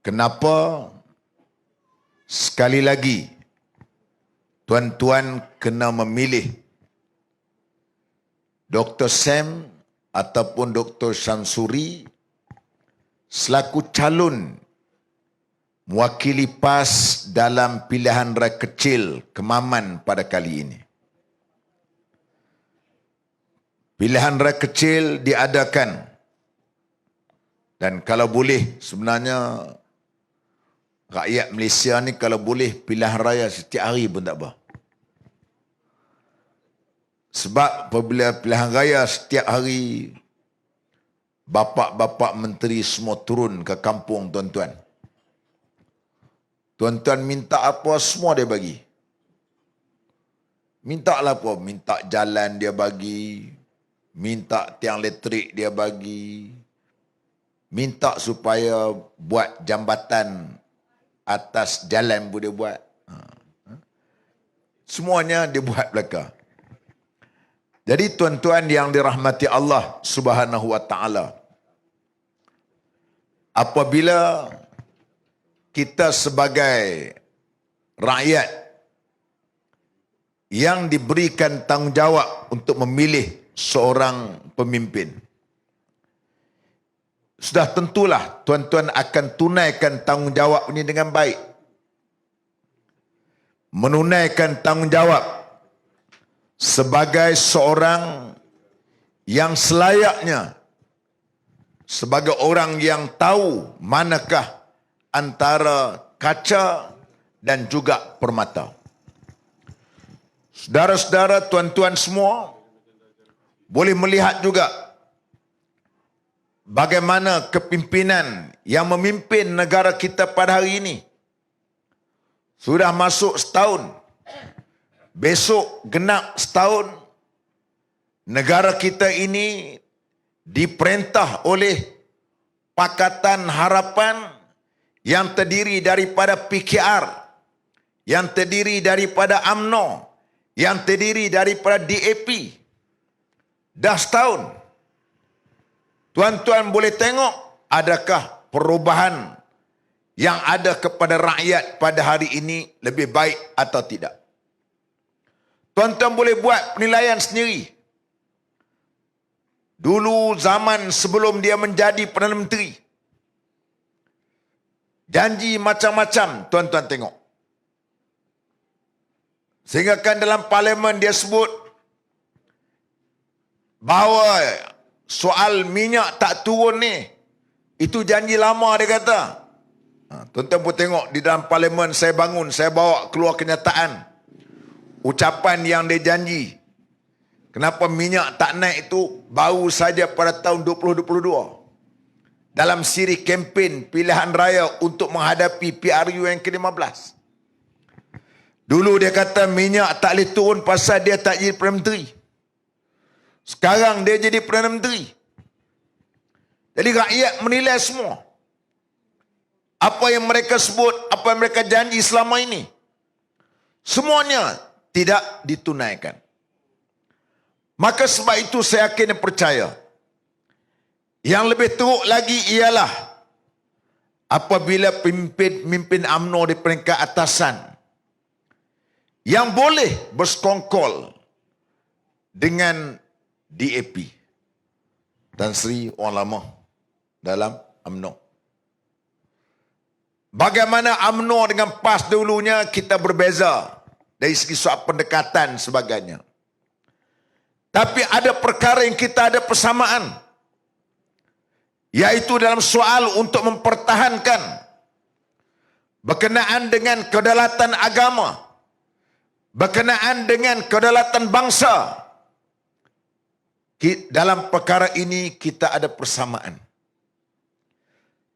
Kenapa sekali lagi tuan-tuan kena memilih Dr. Sam ataupun Dr. Syamsuri selaku calon mewakili PAS dalam pilihan raya kecil Kemaman pada kali ini. Pilihan raya kecil diadakan dan kalau boleh sebenarnya rakyat Malaysia ni kalau boleh pilihan raya setiap hari pun tak apa. Sebab apabila pilihan raya setiap hari, bapa-bapa menteri semua turun ke kampung tuan-tuan. Tuan-tuan minta apa semua dia bagi. Minta lah apa? Minta jalan dia bagi. Minta tiang elektrik dia bagi. Minta supaya buat jambatan atas jalan pun dia buat. Semuanya dia buat belaka. Jadi tuan-tuan yang dirahmati Allah Subhanahu wa taala, apabila kita sebagai rakyat yang diberikan tanggungjawab untuk memilih seorang pemimpin, sudah tentulah tuan-tuan akan tunaikan tanggungjawab ini dengan baik. Menunaikan tanggungjawab sebagai seorang yang selayaknya, sebagai orang yang tahu manakah antara kaca dan juga permata. Saudara-saudara, tuan-tuan semua boleh melihat juga bagaimana kepimpinan yang memimpin negara kita pada hari ini. Sudah masuk setahun. Besok genap setahun. Negara kita ini diperintah oleh Pakatan Harapan yang terdiri daripada PKR, yang terdiri daripada UMNO, yang terdiri daripada DAP. Dah setahun. Tuan-tuan boleh tengok adakah perubahan yang ada kepada rakyat pada hari ini lebih baik atau tidak. Tuan-tuan boleh buat penilaian sendiri. Dulu zaman sebelum dia menjadi Perdana Menteri, janji macam-macam tuan-tuan tengok. Sehingga kan dalam parlimen dia sebut bahawa soal minyak tak turun ni, itu janji lama dia kata. Tuan-tuan pun tengok di dalam parlimen saya bangun, saya bawa keluar kenyataan. Ucapan yang dia janji. Kenapa minyak tak naik itu baru saja pada tahun 2022. Dalam siri kempen pilihan raya untuk menghadapi PRU yang ke-15. Dulu dia kata minyak tak boleh turun pasal dia tak jadi Perdana Menteri. Sekarang dia jadi Perdana Menteri. Jadi rakyat menilai semua. Apa yang mereka sebut, apa yang mereka janji selama ini, semuanya tidak ditunaikan. Maka sebab itu saya yakin dan percaya, yang lebih teruk lagi ialah apabila pemimpin UMNO di peringkat atasan yang boleh bersekongkol dengan DAP, Tan Sri orang lama dalam UMNO. Bagaimana UMNO dengan PAS dulunya kita berbeza dari segi soal pendekatan sebagainya. Tapi ada perkara yang kita ada persamaan, yaitu dalam soal untuk mempertahankan berkenaan dengan kedaulatan agama, berkenaan dengan kedaulatan bangsa. Dalam perkara ini kita ada persamaan.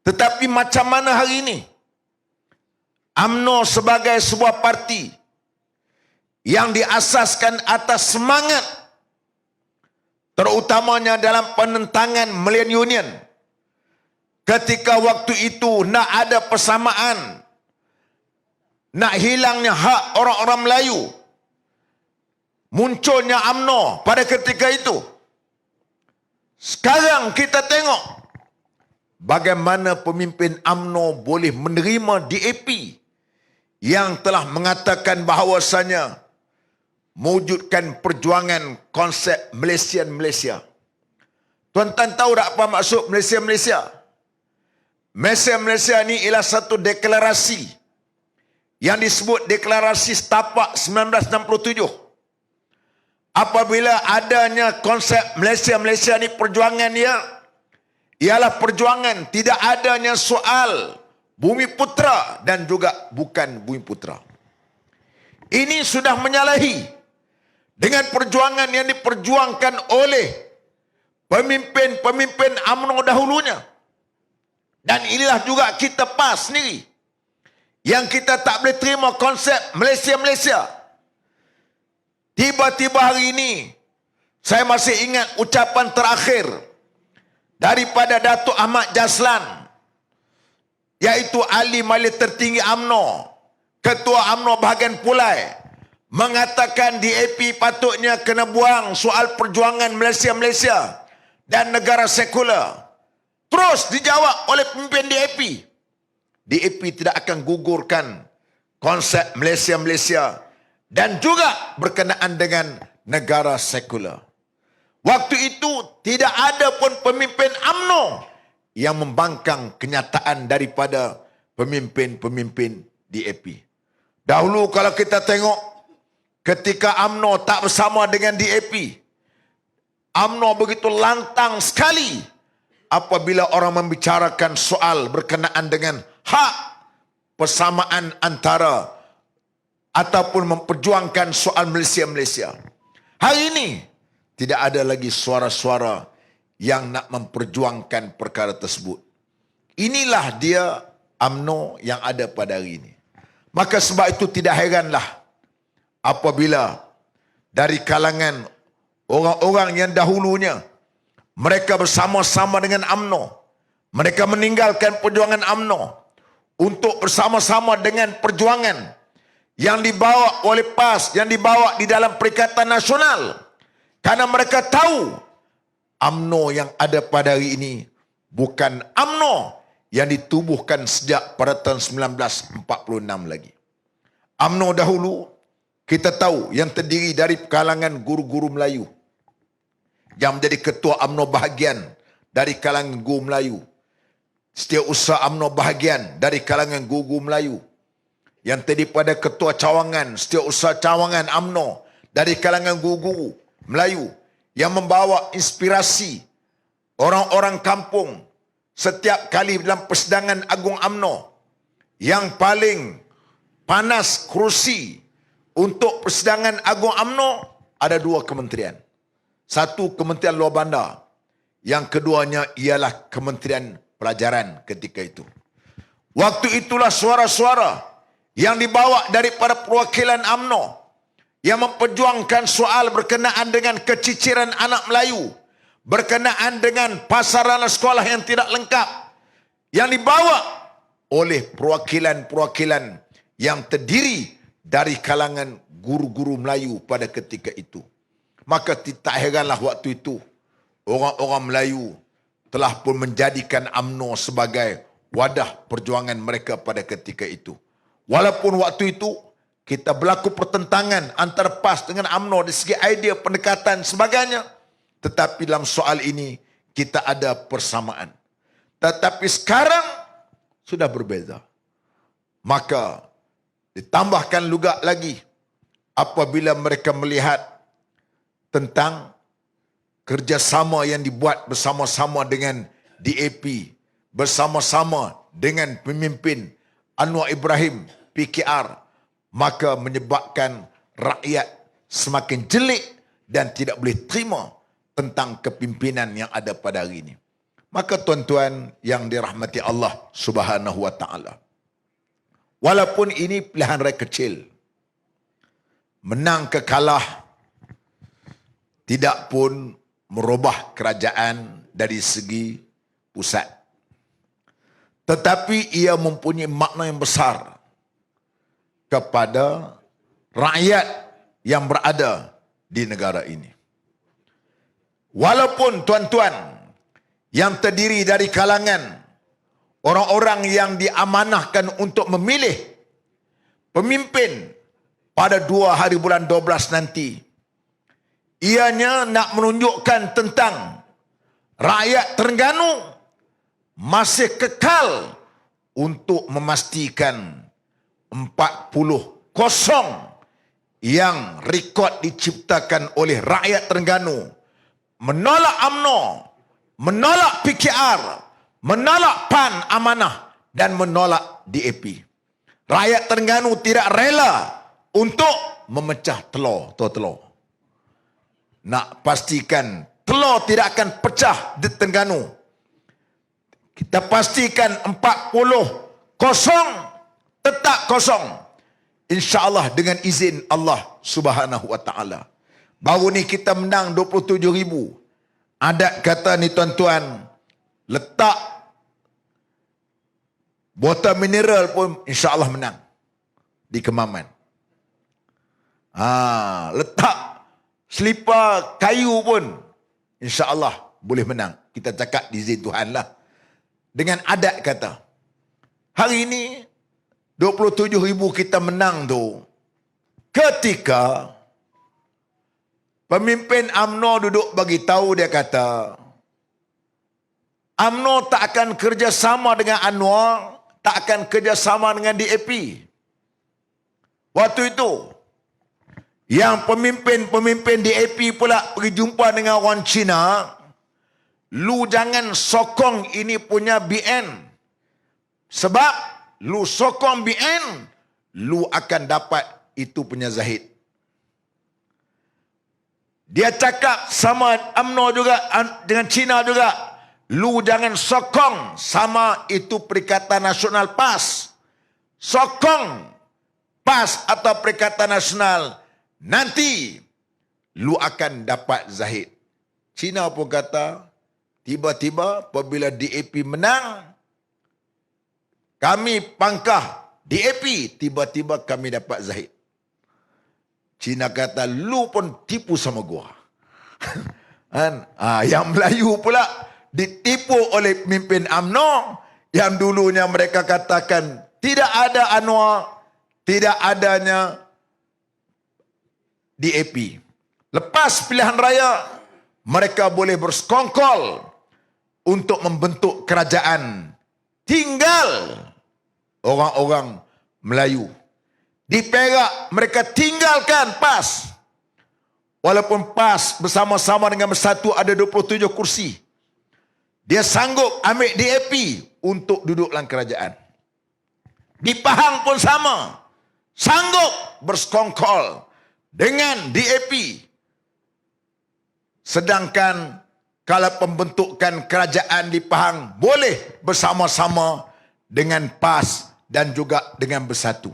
Tetapi macam mana hari ini UMNO sebagai sebuah parti yang diasaskan atas semangat, terutamanya dalam penentangan Malayan Union, ketika waktu itu nak ada persamaan, nak hilangnya hak orang-orang Melayu, munculnya UMNO pada ketika itu. Sekarang kita tengok bagaimana pemimpin UMNO boleh menerima DAP yang telah mengatakan bahawasanya mewujudkan perjuangan konsep Malaysian-Malaysia. Tuan-tuan tahu tak apa maksud Malaysia-Malaysia? Malaysia-Malaysia ni ialah satu deklarasi yang disebut Deklarasi Setapak 1967. Apabila adanya konsep Malaysia-Malaysia ni, perjuangan dia ialah perjuangan tidak adanya soal Bumi Putra dan juga bukan Bumi Putra. Ini sudah menyalahi dengan perjuangan yang diperjuangkan oleh pemimpin-pemimpin UMNO dahulunya. Dan inilah juga kita PAS sendiri yang kita tak boleh terima konsep Malaysia-Malaysia. Tiba-tiba hari ini saya masih ingat ucapan terakhir daripada Datuk Ahmad Jaslan, iaitu ahli majlis tertinggi UMNO, Ketua UMNO bahagian Pulai, mengatakan DAP patutnya kena buang soal perjuangan Malaysia-Malaysia dan negara sekular. Terus dijawab oleh pemimpin DAP. DAP tidak akan gugurkan konsep Malaysia-Malaysia dan juga berkenaan dengan negara sekular. Waktu itu tidak ada pun pemimpin UMNO yang membangkang kenyataan daripada pemimpin-pemimpin DAP. Dahulu kalau kita tengok ketika UMNO tak bersama dengan DAP, UMNO begitu lantang sekali apabila orang membicarakan soal berkenaan dengan hak persamaan antara ataupun memperjuangkan soal Malaysia-Malaysia. Hari ini tidak ada lagi suara-suara yang nak memperjuangkan perkara tersebut. Inilah dia UMNO yang ada pada hari ini. Maka sebab itu tidak heranlah apabila dari kalangan orang-orang yang dahulunya mereka bersama-sama dengan UMNO, mereka meninggalkan perjuangan UMNO untuk bersama-sama dengan perjuangan yang dibawa oleh PAS, yang dibawa di dalam Perikatan Nasional. Karena mereka tahu UMNO yang ada pada hari ini bukan UMNO yang ditubuhkan sejak pada tahun 1946 lagi. UMNO dahulu kita tahu yang terdiri dari kalangan guru-guru Melayu yang menjadi ketua UMNO bahagian dari kalangan guru Melayu. Setiausaha UMNO bahagian dari kalangan guru-guru Melayu. Yang terdiri pada ketua cawangan, setiausaha cawangan UMNO dari kalangan guru-guru Melayu yang membawa inspirasi orang-orang kampung setiap kali dalam persidangan agung UMNO. Yang paling panas kerusi untuk persidangan agung UMNO ada dua kementerian. Satu Kementerian Luar Bandar, yang keduanya ialah Kementerian Pelajaran ketika itu. Waktu itulah suara-suara yang dibawa daripada perwakilan UMNO yang memperjuangkan soal berkenaan dengan keciciran anak Melayu, berkenaan dengan pasaran sekolah yang tidak lengkap, yang dibawa oleh perwakilan-perwakilan yang terdiri dari kalangan guru-guru Melayu pada ketika itu. Maka tak heranlah waktu itu orang-orang Melayu telah pun menjadikan UMNO sebagai wadah perjuangan mereka pada ketika itu. Walaupun waktu itu kita berlaku pertentangan antara PAS dengan UMNO dari segi idea, pendekatan sebagainya, tetapi dalam soal ini kita ada persamaan. Tetapi sekarang sudah berbeza. Maka ditambahkan juga lagi apabila mereka melihat tentang kerjasama yang dibuat bersama-sama dengan DAP, bersama-sama dengan pemimpin Anwar Ibrahim, PKR, maka menyebabkan rakyat semakin jelik dan tidak boleh terima tentang kepimpinan yang ada pada hari ini. Maka tuan-tuan yang dirahmati Allah Subhanahu wa taala, walaupun ini pilihan raya kecil, menang ke kalah tidak pun merubah kerajaan dari segi pusat. Tetapi ia mempunyai makna yang besar kepada rakyat yang berada di negara ini. Walaupun tuan-tuan yang terdiri dari kalangan orang-orang yang diamanahkan untuk memilih pemimpin pada 2 hari bulan 12 nanti. Ianya nak menunjukkan tentang rakyat Terengganu masih kekal untuk memastikan 40-0 yang rekod diciptakan oleh rakyat Terengganu, menolak UMNO, menolak PKR, menolak PAN Amanah dan menolak DAP. Rakyat Terengganu tidak rela untuk memecah telur. Nak pastikan telur tidak akan pecah di Terengganu. Kita pastikan 40-0 tetap kosong. InsyaAllah dengan izin Allah Subhanahu Wa Taala. Baru ni kita menang 27,000. Adat kata ni tuan-tuan, letak botol mineral pun insya-Allah menang di Kemaman. Letak selipar kayu pun insya-Allah boleh menang. Kita cakap di izin Tuhan lah. Dengan adat kata. Hari ini 27,000 kita menang tu ketika pemimpin UMNO duduk bagi tahu, dia kata UMNO tak akan kerjasama dengan Anwar, tak akan kerjasama dengan DAP. Waktu itu yang pemimpin DAP pula pergi jumpa dengan orang Cina, lu jangan sokong ini punya BN. Sebab lu sokong BN, lu akan dapat itu punya Zahid. Dia cakap sama UMNO juga, dengan Cina juga, lu jangan sokong sama itu Perikatan Nasional PAS. Sokong PAS atau Perikatan Nasional, nanti lu akan dapat Zahid. Cina pun kata, tiba-tiba apabila DAP menang, kami pangkah DAP, tiba-tiba kami dapat Zahid. Cina kata, lu pun tipu sama gua. Yang Melayu pula ditipu oleh pemimpin UMNO yang dulunya mereka katakan tidak ada Anwar, tidak adanya DAP. Lepas pilihan raya, mereka boleh bersekongkol untuk membentuk kerajaan. Tinggal orang-orang Melayu. Di Perak, mereka tinggalkan PAS. Walaupun PAS bersama-sama dengan Bersatu ada 27 kursi. Dia sanggup ambil DAP untuk duduk dalam kerajaan. Di Pahang pun sama. Sanggup bersekongkol dengan DAP. Sedangkan kalau pembentukan kerajaan di Pahang boleh bersama-sama dengan PAS dan juga dengan Bersatu.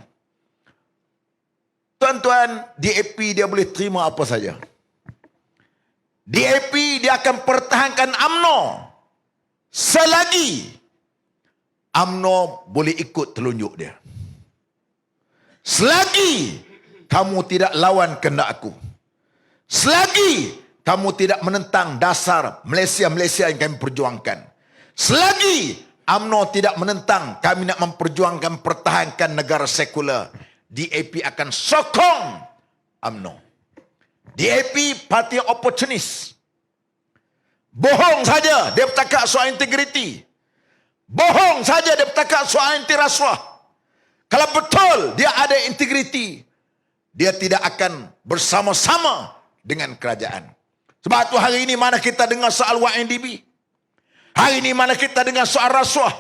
Tuan-tuan, DAP dia boleh terima apa saja. DAP dia akan pertahankan UMNO selagi UMNO boleh ikut telunjuk dia. Selagi kamu tidak lawan kehendak aku. Selagi kamu tidak menentang dasar Malaysia yang kami perjuangkan. Selagi UMNO tidak menentang kami nak memperjuangkan pertahankan negara sekular, DAP akan sokong UMNO. DAP parti oportunis. Bohong saja dia bercakap soal integriti. Bohong saja dia bercakap soal anti rasuah. Kalau betul dia ada integriti, dia tidak akan bersama-sama dengan kerajaan. Sebab tu hari ini mana kita dengar soal YNDB. Hari ini mana kita dengar soal rasuah.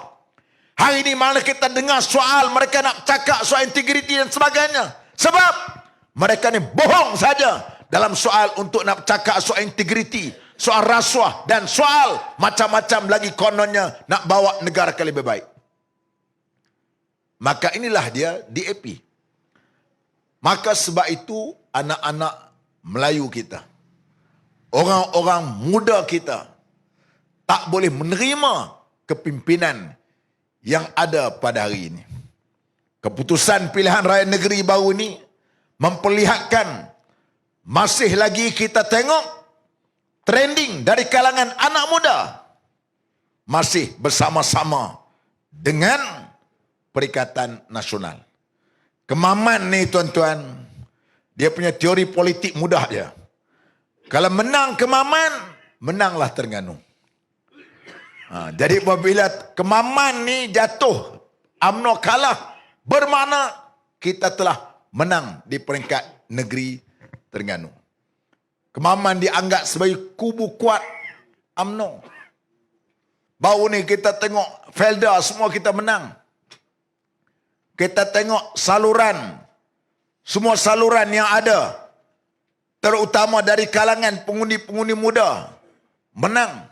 Hari ini mana kita dengar soal mereka nak cakap soal integriti dan sebagainya. Sebab mereka ni bohong saja dalam soal untuk nak cakap soal integriti, soal rasuah dan soal macam-macam lagi kononnya nak bawa negara ke lebih baik. Maka inilah dia DAP. Maka sebab itu anak-anak Melayu kita, orang-orang muda kita tak boleh menerima kepimpinan yang ada pada hari ini. Keputusan pilihan raya negeri baru ini memperlihatkan masih lagi kita tengok trending dari kalangan anak muda masih bersama-sama dengan Perikatan Nasional. Kemaman ni tuan-tuan, dia punya teori politik mudah je. Kalau menang Kemaman, menanglah Terengganu. Jadi apabila Kemaman ni jatuh, UMNO kalah, bermakna kita telah menang di peringkat negeri Terengganu. Kemaman dianggap sebagai kubu kuat UMNO. Baru ni kita tengok Felda semua kita menang. Kita tengok saluran, semua saluran yang ada, terutama dari kalangan pengundi-pengundi muda, menang.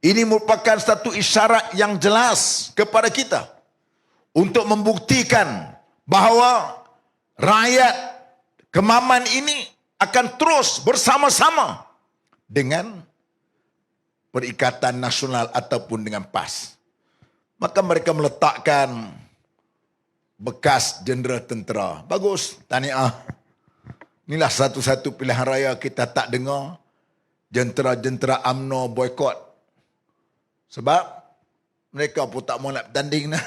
Ini merupakan satu isyarat yang jelas kepada kita untuk membuktikan bahawa rakyat Kemaman ini akan terus bersama-sama dengan Perikatan Nasional ataupun dengan PAS. Maka mereka meletakkan bekas jendera tentera. Bagus, tahniah. Inilah satu-satu pilihan raya kita tak dengar jentera-jentera UMNO boykot. Sebab mereka pun tak mau nak bertanding dah.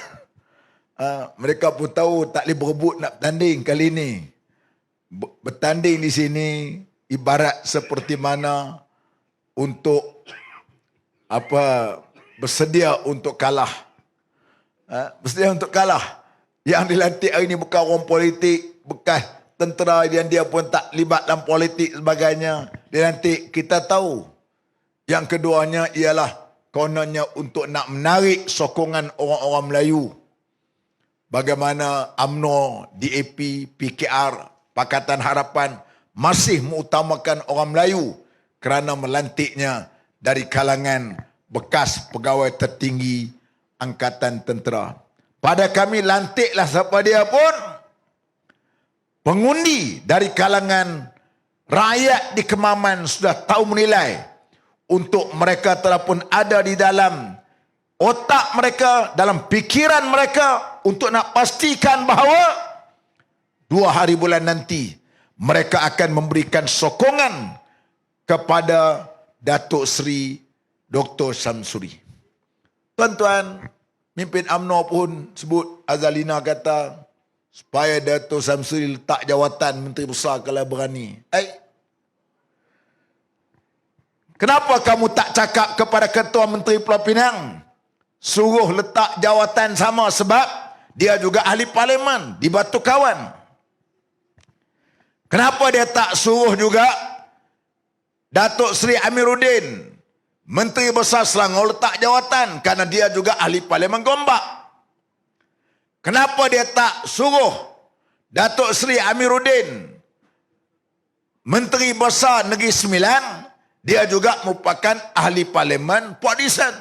Mereka pun tahu tak boleh berebut nak bertanding kali ini. Bertanding di sini ibarat seperti mana untuk bersedia untuk kalah. Bersedia untuk kalah. Yang dilantik hari ini bukan orang politik, bekas tentera dan dia pun tak libat dalam politik sebagainya. Dilantik, kita tahu. Yang keduanya ialah kononnya untuk nak menarik sokongan orang-orang Melayu. Bagaimana UMNO, DAP, PKR, Pakatan Harapan masih mengutamakan orang Melayu kerana melantiknya dari kalangan bekas pegawai tertinggi Angkatan Tentera. Pada kami lantiklah siapa dia pun, pengundi dari kalangan rakyat di Kemaman sudah tahu menilai untuk mereka telah pun ada di dalam otak mereka, dalam pikiran mereka untuk nak pastikan bahawa 2 hari bulan nanti mereka akan memberikan sokongan kepada Datuk Seri Dr. Syamsuri. Tuan-tuan, mimpin UMNO pun sebut, Azalina kata, supaya Datuk Syamsuri letak jawatan Menteri Besar kalau berani. Kenapa kamu tak cakap kepada Ketua Menteri Pulau Pinang, suruh letak jawatan sama, sebab dia juga ahli parlimen di Batu Kawan. Kenapa dia tak suruh juga Datuk Seri Amiruddin, Menteri Besar Selangor, letak jawatan kerana dia juga ahli parlimen Gombak? Kenapa dia tak suruh Datuk Seri Amiruddin, Menteri Besar Negeri Sembilan, dia juga merupakan ahli parlimen Port Dickson?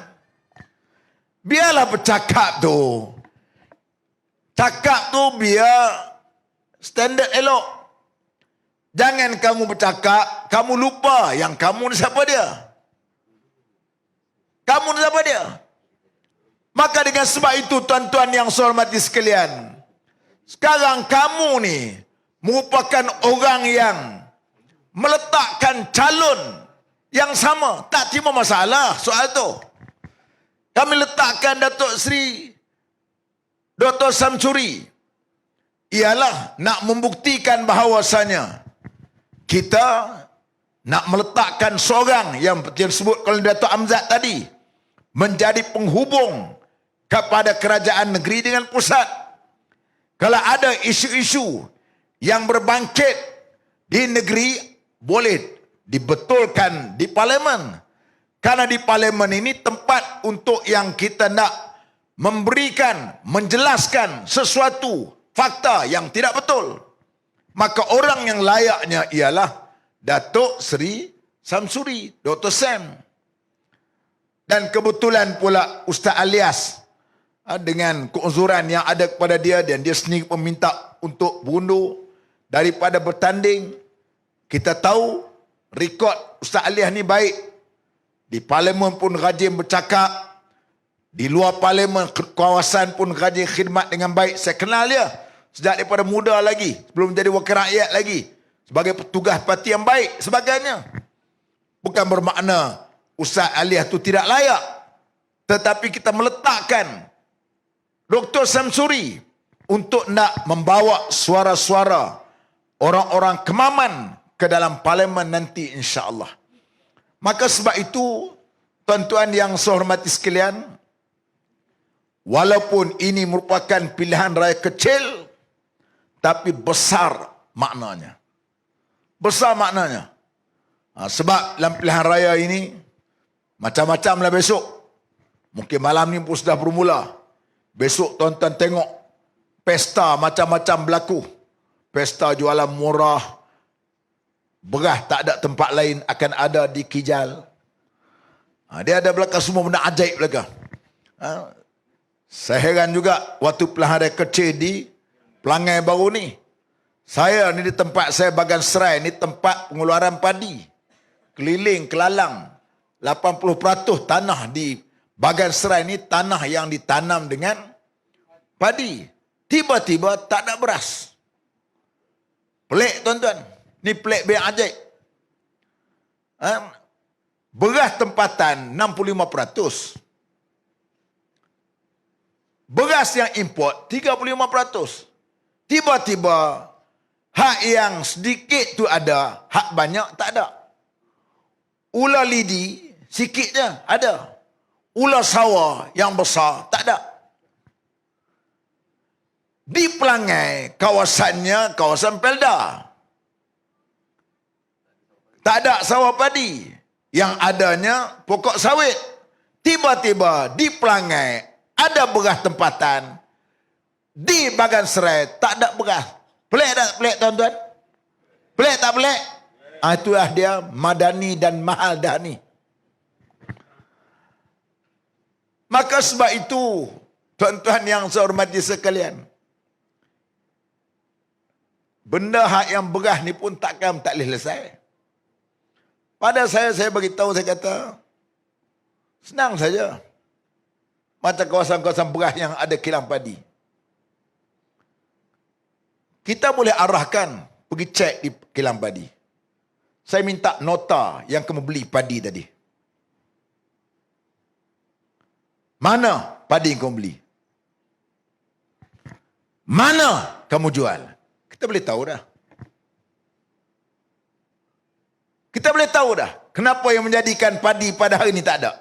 Biarlah bercakap tu. Cakap tu biar standard elok. Jangan kamu bercakap, kamu lupa yang kamu ni siapa dia. Kamu ni siapa dia. Maka dengan sebab itu, tuan-tuan yang saya hormati sekalian, sekarang kamu ni merupakan orang yang meletakkan calon yang sama. Tak timbul masalah soal tu. Kami letakkan Datuk Seri Dr. Syamsuri ialah nak membuktikan bahawasanya kita nak meletakkan seorang yang disebut oleh Datuk Amzad tadi menjadi penghubung kepada kerajaan negeri dengan pusat. Kalau ada isu-isu yang berbangkit di negeri, boleh dibetulkan di parlimen. Karena di parlimen ini tempat untuk yang kita nak memberikan, menjelaskan sesuatu fakta yang tidak betul. Maka orang yang layaknya ialah Datuk Seri Syamsuri, Dr. Sam. Dan kebetulan pula Ustaz Alias dengan keuzuran yang ada kepada dia, dan dia sendiri meminta untuk berundur daripada bertanding. Kita tahu rekod Ustaz Alias ni baik. Di parlimen pun rajin bercakap, di luar parlimen kawasan pun rajin khidmat dengan baik. Saya kenal dia sejak daripada muda lagi, sebelum menjadi wakil rakyat lagi, sebagai petugas parti yang baik sebagainya. Bukan bermakna Ustaz Alias tu tidak layak, Tetapi kita meletakkan Dr. Samsuri untuk nak membawa suara-suara orang-orang kemaman ke dalam parlimen nanti insya-Allah. Maka sebab itu, tuan-tuan yang saya hormati sekalian, walaupun ini merupakan pilihan raya kecil, tapi besar maknanya. Besar maknanya. Sebab dalam pilihan raya ini, macam-macam lah besok. Mungkin malam ni pun sudah bermula. Besok tuan-tuan tengok, pesta macam-macam berlaku. Pesta jualan murah, beras tak ada tempat lain akan ada di Kijal. Dia ada belakang semua benda ajaib belakang. Saya heran juga waktu pilihan raya kecil di Pelangai baru ni. Saya ni di tempat saya Bagan Serai ni tempat pengeluaran padi. Keliling Kelalang. 80% tanah di Bagan Serai ni tanah yang ditanam dengan padi. Tiba-tiba tak ada beras. Pelik tuan-tuan. Ni pelik biar ajaib. Beras tempatan 65%. Beras yang import 35%. Tiba-tiba hak yang sedikit tu ada, hak banyak tak ada. Ular lidi sikit je ada. Ular sawah yang besar tak ada. Di Pelangai, kawasannya kawasan Pelda. Tak ada sawah padi. Yang adanya pokok sawit. Tiba-tiba di Pelangai ada beras tempatan. Di Bagan Serai tak ada beras. Pelik tak pelik tuan-tuan? Pelik tak pelik? Itulah dia Madani dan Mahaldani. Maka sebab itu, tuan-tuan yang saya hormati sekalian, benda hak yang beras ni pun tak boleh selesai. Pada saya beritahu, saya kata, senang saja. Macam kawasan-kawasan beras yang ada kilang padi. Kita boleh arahkan pergi cek di kilang padi. Saya minta nota yang kamu beli padi tadi. Mana padi yang kamu beli? Mana kamu jual? Kita boleh tahu dah. Kita boleh tahu dah. Kenapa yang menjadikan padi pada hari ini tak ada?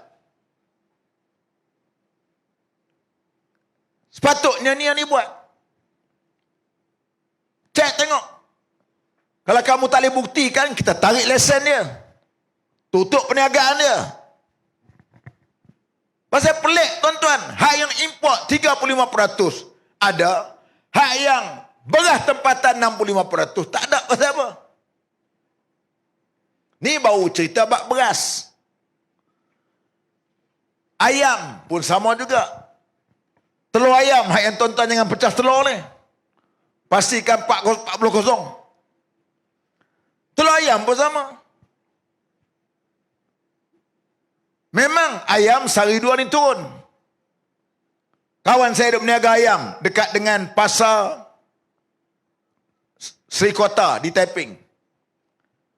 Sepatutnya ni yang dibuat. Cek tengok. Kalau kamu tak boleh buktikan, kita tarik lesen dia. Tutup perniagaan dia. Pasal pelik tuan-tuan. Hak yang import 35% ada. Hak yang beras tempatan 65% tak ada. Pasal apa? Ni baru cerita bab beras. Ayam pun sama juga. Telur ayam, hak yang tuan-tuan jangan pecah telur ni. Pastikan 40-0. Telur ayam pun sama. Memang ayam sehari dua ni turun. Kawan saya duduk berniaga ayam dekat dengan pasar Sri Kota di Taiping.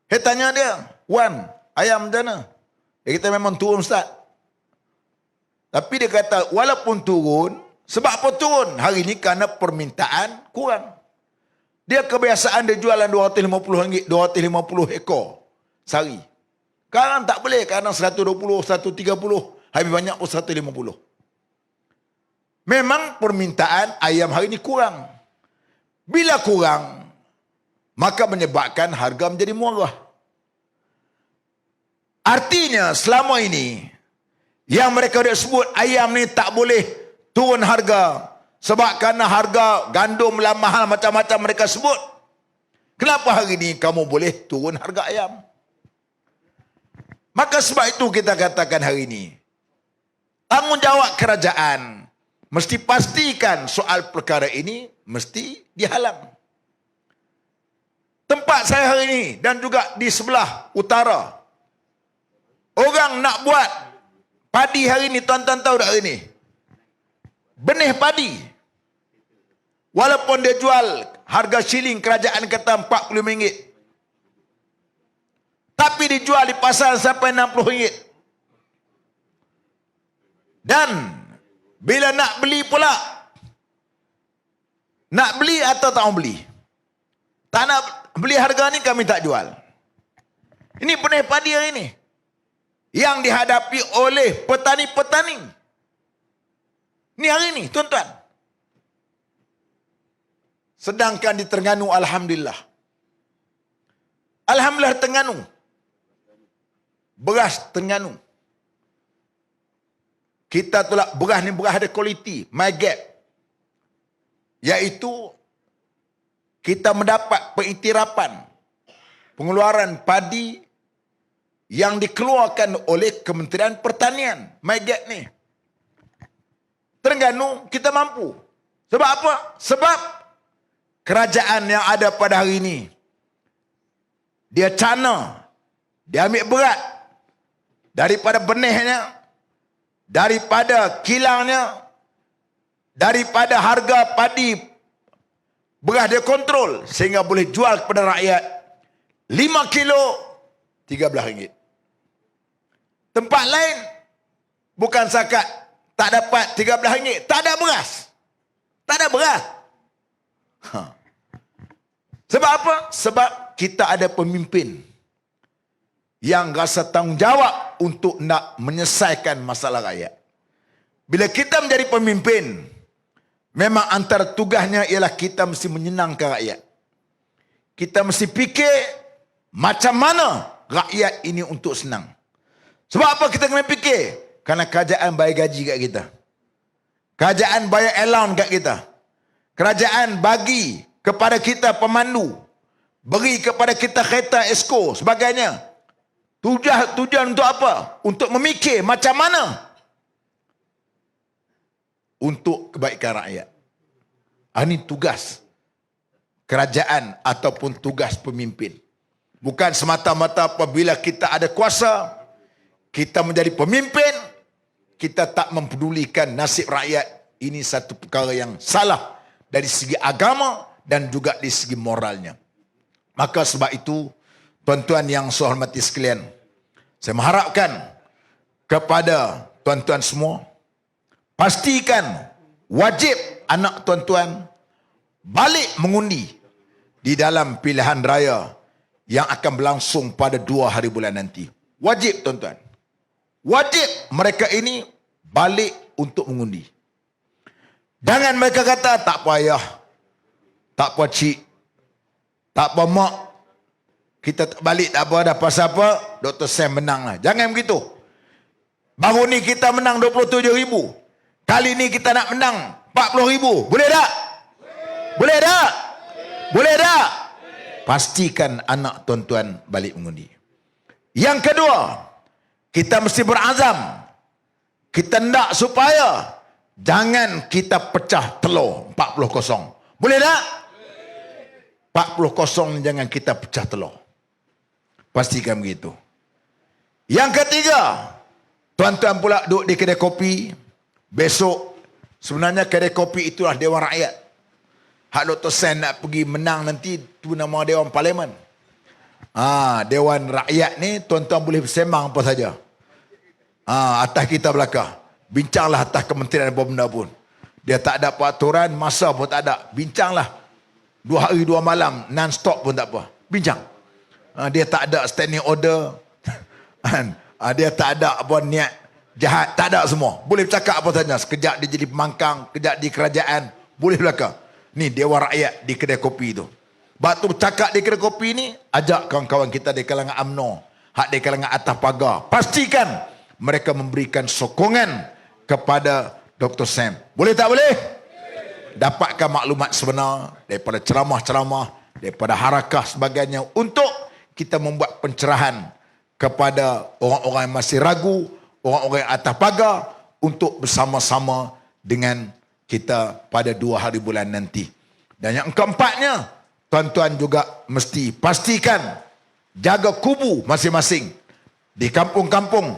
Saya tanya dia, Wan, ayam macam mana? Dia kata memang turun Ustaz. Tapi dia kata walaupun turun, sebab apa turun? Hari ni kerana permintaan kurang. Dia kebiasaan dia jualan RM250, 250 ekor sehari. Sekarang tak boleh kerana 120, 130, habis banyak pun 150. Memang permintaan ayam hari ini kurang. Bila kurang, maka menyebabkan harga menjadi murah. Artinya selama ini, yang mereka dah sebut ayam ni tak boleh turun harga. Sebab kerana harga gandum lah mahal macam-macam mereka sebut. Kenapa hari ini kamu boleh turun harga ayam? Maka sebab itu kita katakan hari ini, tanggungjawab kerajaan mesti pastikan soal perkara ini mesti dihalang. Tempat saya hari ini dan juga di sebelah utara, orang nak buat padi hari ini, tuan-tuan tahu tak hari ini? Benih padi. Walaupun dia jual harga shilling kerajaan kata RM40. Tapi dijual di pasar sampai RM60. Dan bila nak beli pula, nak beli atau tak mau beli? Tak nak beli harga ni kami tak jual. Ini benih padi hari ini yang dihadapi oleh petani-petani. Ini hari ini, tuan-tuan. Sedangkan di Terengganu, Alhamdulillah. Alhamdulillah Terengganu. Beras Terengganu. Kita tolak beras ni beras ada kualiti, MyGap. Iaitu kita mendapat pengiktirafan pengeluaran padi yang dikeluarkan oleh Kementerian Pertanian. MyGap ni. Terengganu kita mampu. Sebab apa? Sebab kerajaan yang ada pada hari ini, dia cana, dia ambil berat daripada benihnya, daripada kilangnya, daripada harga padi beras dia kontrol sehingga boleh jual kepada rakyat 5 kilo RM13. Tempat lain bukan sakat tak dapat RM13, tak ada beras. Tak ada beras. Sebab apa? Sebab kita ada pemimpin yang rasa tanggungjawab untuk nak menyelesaikan masalah rakyat. Bila kita menjadi pemimpin, memang antara tugasnya ialah kita mesti menyenangkan rakyat. Kita mesti fikir macam mana rakyat ini untuk senang. Sebab apa kita kena fikir? Kerana kerajaan bayar gaji kat kita. Kerajaan bayar allowance kat kita. Kerajaan bagi kepada kita pemandu. Beri kepada kita kereta esko sebagainya. Tujuan untuk apa? Untuk memikir macam mana untuk kebaikan rakyat. Ini tugas kerajaan ataupun tugas pemimpin. Bukan semata-mata apabila kita ada kuasa, kita menjadi pemimpin, kita tak mempedulikan nasib rakyat. Ini satu perkara yang salah dari segi agama dan juga dari segi moralnya. Maka sebab itu, tuan-tuan yang saya hormati sekalian, saya mengharapkan kepada tuan-tuan semua, pastikan wajib anak tuan-tuan balik mengundi di dalam pilihan raya yang akan berlangsung pada 2 hari bulan nanti. Wajib tuan-tuan. Wajib mereka ini balik untuk mengundi. Jangan mereka kata, tak apa ayah, tak apa cik, tak apa mak, kita tak balik tak apa dah, pasal apa? Dr. Sam menang lah. Jangan begitu. Baru ni kita menang 27,000. Kali ni kita nak menang 40,000. Boleh tak? Boleh tak? Boleh tak? Pastikan anak tuan-tuan balik mengundi. Yang kedua, kita mesti berazam. Kita nak supaya jangan kita pecah telur 40-0. Boleh tak? 40-0 jangan kita pecah telur. Pastikan begitu. Yang ketiga, tuan-tuan pula duduk di kedai kopi. Besok, sebenarnya kedai kopi itulah Dewan Rakyat. Hak Dr. Sen nak pergi menang nanti, tu nama Dewan Parlimen. Dewan Rakyat ni, tuan-tuan boleh bersemang apa saja. Atas kita belakang. Bincanglah atas kementerian apa benda pun. Dia tak ada peraturan, masa pun tak ada. Bincanglah. 2 hari 2 malam, non-stop pun tak apa. Bincang. Dia tak ada standing order. Dia tak ada apa niat jahat. Tak ada semua. Boleh bercakap apa saja. Sekejap dia jadi pemangkang, sekejap di kerajaan. Boleh belakang. Ni Dewan Rakyat di kedai kopi tu. Sebab tu bercakap di kedai kopi ni, ajak kawan-kawan kita di kalangan UMNO, hak di kalangan atas pagar. Pastikan mereka memberikan sokongan kepada Dr. Sam. Boleh tak boleh? Dapatkan maklumat sebenar daripada ceramah-ceramah, daripada harakah sebagainya untuk kita membuat pencerahan kepada orang-orang yang masih ragu, orang-orang yang atas pagar untuk bersama-sama dengan kita pada 2 hari bulan nanti. Dan yang keempatnya, tuan-tuan juga mesti pastikan jaga kubu masing-masing di kampung-kampung,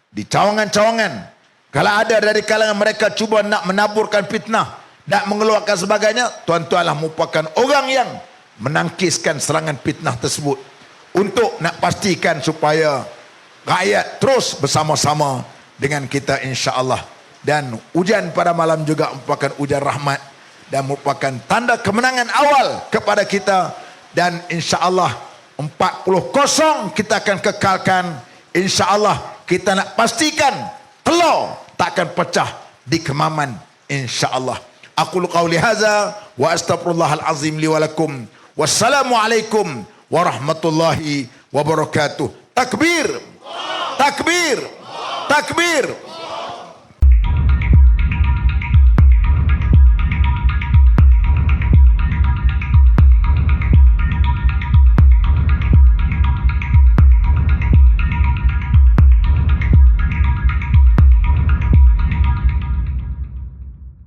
di cawangan-cawangan. Kalau ada dari kalangan mereka cuba nak menaburkan fitnah, nak mengeluarkan sebagainya, tuan-tuanlah merupakan orang yang menangkiskan serangan fitnah tersebut untuk nak pastikan supaya rakyat terus bersama-sama dengan kita insya-Allah Dan hujan pada malam juga merupakan hujan rahmat dan merupakan tanda kemenangan awal kepada kita. Dan insya-Allah 40-0 kita akan kekalkan. Insya-Allah kita nak pastikan telur tak akan pecah di Kemaman, insya-Allah. Aqulu qawli hadza wa astaghfirullahal azim li wa lakum. Wassalamualaikum warahmatullahi wabarakatuh. Takbir. Takbir. Takbir.